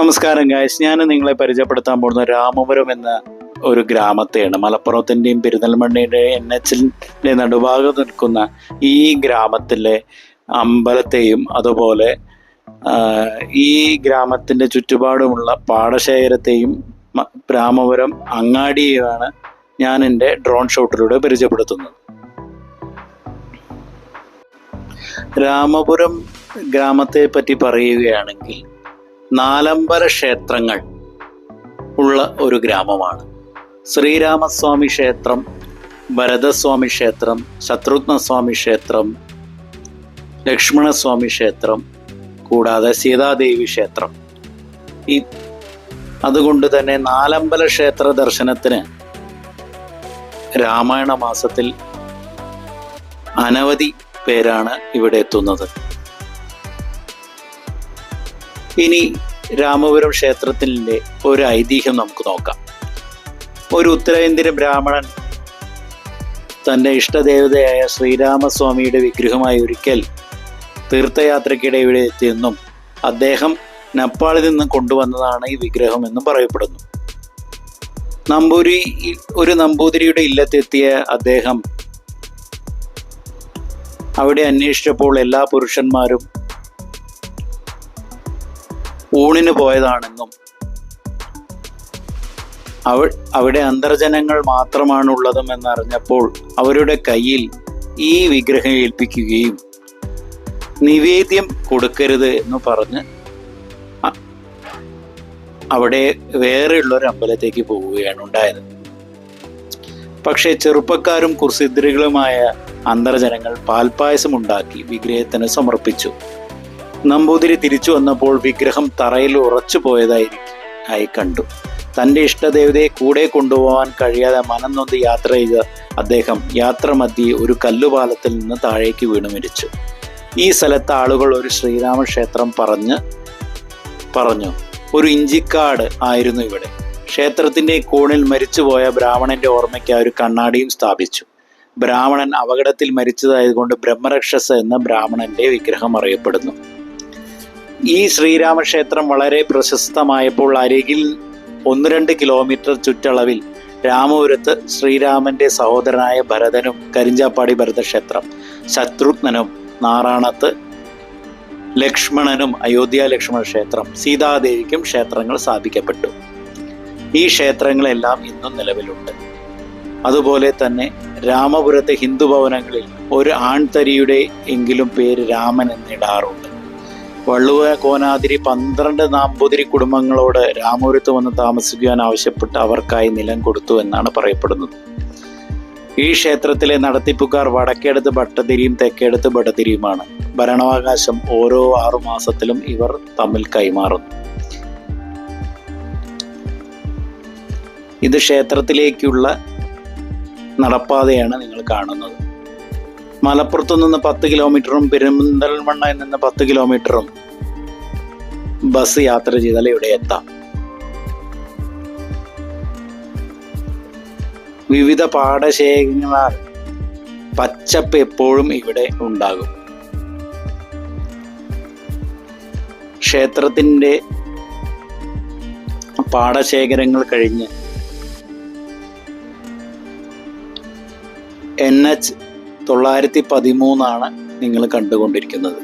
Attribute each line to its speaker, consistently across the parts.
Speaker 1: നമസ്കാരം ഗായ്സ്, ഞാൻ നിങ്ങളെ പരിചയപ്പെടുത്താൻ പോകുന്ന രാമപുരം എന്ന ഒരു ഗ്രാമത്തെയാണ്. മലപ്പുറത്തിൻ്റെയും പെരിന്തൽമണ്ണയുടെയും NH-ന്റെ നടുഭാഗത്ത് നിൽക്കുന്ന ഈ ഗ്രാമത്തിലെ അമ്പലത്തെയും അതുപോലെ ഈ ഗ്രാമത്തിൻ്റെ ചുറ്റുപാടുമുള്ള പാടശേഖരത്തെയും രാമപുരം അങ്ങാടിയെയാണ് ഞാൻ എൻ്റെ ഡ്രോൺ ഷോട്ടിലൂടെ പരിചയപ്പെടുത്തുന്നത്. രാമപുരം ഗ്രാമത്തെ പറ്റി പറയുകയാണെങ്കിൽ 4 അമ്പല ക്ഷേത്രങ്ങൾ ഉള്ള ഒരു ഗ്രാമമാണ്. ശ്രീരാമസ്വാമി ക്ഷേത്രം, ഭരതസ്വാമി ക്ഷേത്രം, ശത്രുഘ്നസ്വാമി ക്ഷേത്രം, ലക്ഷ്മണസ്വാമി ക്ഷേത്രം, കൂടാതെ സീതാദേവി ക്ഷേത്രം. അതുകൊണ്ട് തന്നെ 4 അമ്പല ക്ഷേത്ര ദർശനത്തിന് രാമായണ മാസത്തിൽ അനവധി പേരാണ് ഇവിടെ എത്തുന്നത്. ഇനി രാമപുരം ക്ഷേത്രത്തിൻ്റെ ഒരു ഐതിഹ്യം നമുക്ക് നോക്കാം. ഒരു ഉത്തരേന്ത്യൻ ബ്രാഹ്മണൻ തൻ്റെ ഇഷ്ടദേവതയായ ശ്രീരാമസ്വാമിയുടെ വിഗ്രഹമായി ഒരിക്കൽ തീർത്ഥയാത്രയ്ക്കിടെ ഇവിടെ എത്തിയെന്നും അദ്ദേഹം നേപ്പാളിൽ നിന്നും കൊണ്ടുവന്നതാണ് ഈ വിഗ്രഹം എന്നും പറയപ്പെടുന്നു. ഒരു നമ്പൂതിരിയുടെ ഇല്ലത്തെത്തിയ അദ്ദേഹം അവിടെ അന്വേഷിച്ചപ്പോൾ എല്ലാ പുരുഷന്മാരും ഊണിന് പോയതാണെന്നും അവിടെ അന്തർജനങ്ങൾ മാത്രമാണുള്ളതും എന്നറിഞ്ഞപ്പോൾ അവരുടെ കയ്യിൽ ഈ വിഗ്രഹം ഏൽപ്പിക്കുകയും നിവേദ്യം കൊടുക്കരുത് എന്ന് പറഞ്ഞ് അവിടെ വേറെയുള്ളൊരു അമ്പലത്തേക്ക് പോവുകയാണ് ഉണ്ടായത്. പക്ഷേ ചെറുപ്പക്കാരും കുർസിദ്രികളുമായ അന്തർജനങ്ങൾ പാൽപ്പായസം ഉണ്ടാക്കി വിഗ്രഹത്തിന് സമർപ്പിച്ചു. നമ്പൂതിരി തിരിച്ചു വന്നപ്പോൾ വിഗ്രഹം തറയിൽ ഉറച്ചു പോയതായി കണ്ടു. തൻ്റെ ഇഷ്ടദേവതയെ കൂടെ കൊണ്ടുപോകാൻ കഴിയാതെ മനം നൊന്ത് യാത്ര ചെയ്ത അദ്ദേഹം യാത്രമധ്യേ ഒരു കല്ലുപാലത്തിൽ നിന്ന് താഴേക്ക് വീണു മരിച്ചു. ഈ സ്ഥലത്ത് ആളുകൾ ഒരു ശ്രീരാമക്ഷേത്രം പറഞ്ഞു. ഒരു ഇഞ്ചിക്കാട് ആയിരുന്നു ഇവിടെ. ക്ഷേത്രത്തിൻ്റെ കോണിൽ മരിച്ചുപോയ ബ്രാഹ്മണന്റെ ഓർമ്മയ്ക്ക് ഒരു കണ്ണാടിയും സ്ഥാപിച്ചു. ബ്രാഹ്മണൻ അപകടത്തിൽ മരിച്ചതായതുകൊണ്ട് ബ്രഹ്മരക്ഷസ എന്ന ബ്രാഹ്മണന്റെ വിഗ്രഹം അറിയപ്പെടുന്നു. ഈ ശ്രീരാമക്ഷേത്രം വളരെ പ്രശസ്തമായപ്പോൾ അരികിൽ 1-2 കിലോമീറ്റർ ചുറ്റളവിൽ രാമപുരത്ത് ശ്രീരാമന്റെ സഹോദരനായ ഭരതനും, കരിഞ്ചാപ്പാടി ഭരതക്ഷേത്രം, ശത്രുഘ്നനും, നാറാണത്ത് ലക്ഷ്മണനും, അയോധ്യ ലക്ഷ്മണ ക്ഷേത്രം, സീതാദേവിക്കും ക്ഷേത്രങ്ങൾ സ്ഥാപിക്കപ്പെട്ടു. ഈ ക്ഷേത്രങ്ങളെല്ലാം ഇന്നും നിലവിലുണ്ട്. അതുപോലെ തന്നെ രാമപുരത്തെ ഹിന്ദു ഭവനങ്ങളിൽ ഒരു ആൺതരിയുടെ എങ്കിലും പേര് രാമൻ എന്നിടാറുണ്ട്. വള്ളുവ കോനാതിരി 12 നമ്പൂതിരി കുടുംബങ്ങളോട് രാമപുരത്ത് വന്ന് താമസിക്കുവാൻ ആവശ്യപ്പെട്ട് അവർക്കായി നിലം കൊടുത്തു എന്നാണ് പറയപ്പെടുന്നത്. ഈ ക്ഷേത്രത്തിലെ നടത്തിപ്പുകാർ വടക്കേടത്ത് ഭട്ടതിരിയും തെക്കേടത്ത് ഭട്ടതിരിയുമാണ്. ഭരണാവകാശം ഓരോ 6 മാസത്തിലും ഇവർ തമ്മിൽ കൈമാറുന്നു. ഇത് ക്ഷേത്രത്തിലേക്കുള്ള നടപ്പാതയാണ് നിങ്ങൾ കാണുന്നത്. മലപ്പുറത്തു നിന്ന് 10 കിലോമീറ്ററും പെരിന്തൽമണ്ണയിൽ നിന്ന് 10 കിലോമീറ്ററും ബസ് യാത്ര ചെയ്താൽ ഇവിടെ എത്താം. വിവിധ പാടശേഖരങ്ങളാൽ പച്ചപ്പ് എപ്പോഴും ഇവിടെ ഉണ്ടാകും. ക്ഷേത്രത്തിൻ്റെ പാടശേഖരങ്ങൾ കഴിഞ്ഞ് NH 913 നിങ്ങൾ കണ്ടുകൊണ്ടിരിക്കുന്നത്.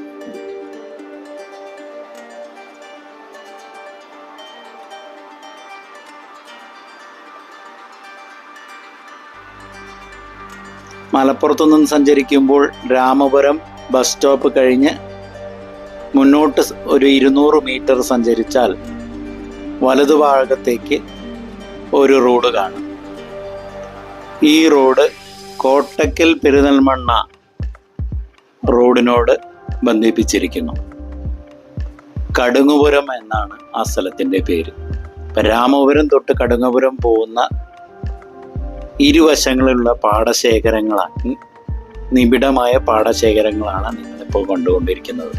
Speaker 1: മലപ്പുറത്തു നിന്ന് സഞ്ചരിക്കുമ്പോൾ രാമപുരം ബസ് സ്റ്റോപ്പ് കഴിഞ്ഞ് മുന്നോട്ട് ഒരു 200 മീറ്റർ സഞ്ചരിച്ചാൽ വലതുഭാഗത്തേക്ക് ഒരു റോഡ് കാണും. ഈ റോഡ് കോട്ടക്കൽ പെരിന്തൽമണ്ണ റോഡിനോട് ബന്ധിപ്പിച്ചിരിക്കുന്നു. കടുങ്ങുപുരം എന്നാണ് ആ സ്ഥലത്തിൻ്റെ പേര്. രാമപുരം തൊട്ട് കടുങ്ങുപുരം പോകുന്ന ഇരുവശങ്ങളിലുള്ള പാടശേഖരങ്ങളാണ്, നിബിഡമായ പാടശേഖരങ്ങളാണ് നിങ്ങളിപ്പോൾ കണ്ടുകൊണ്ടിരിക്കുന്നത്.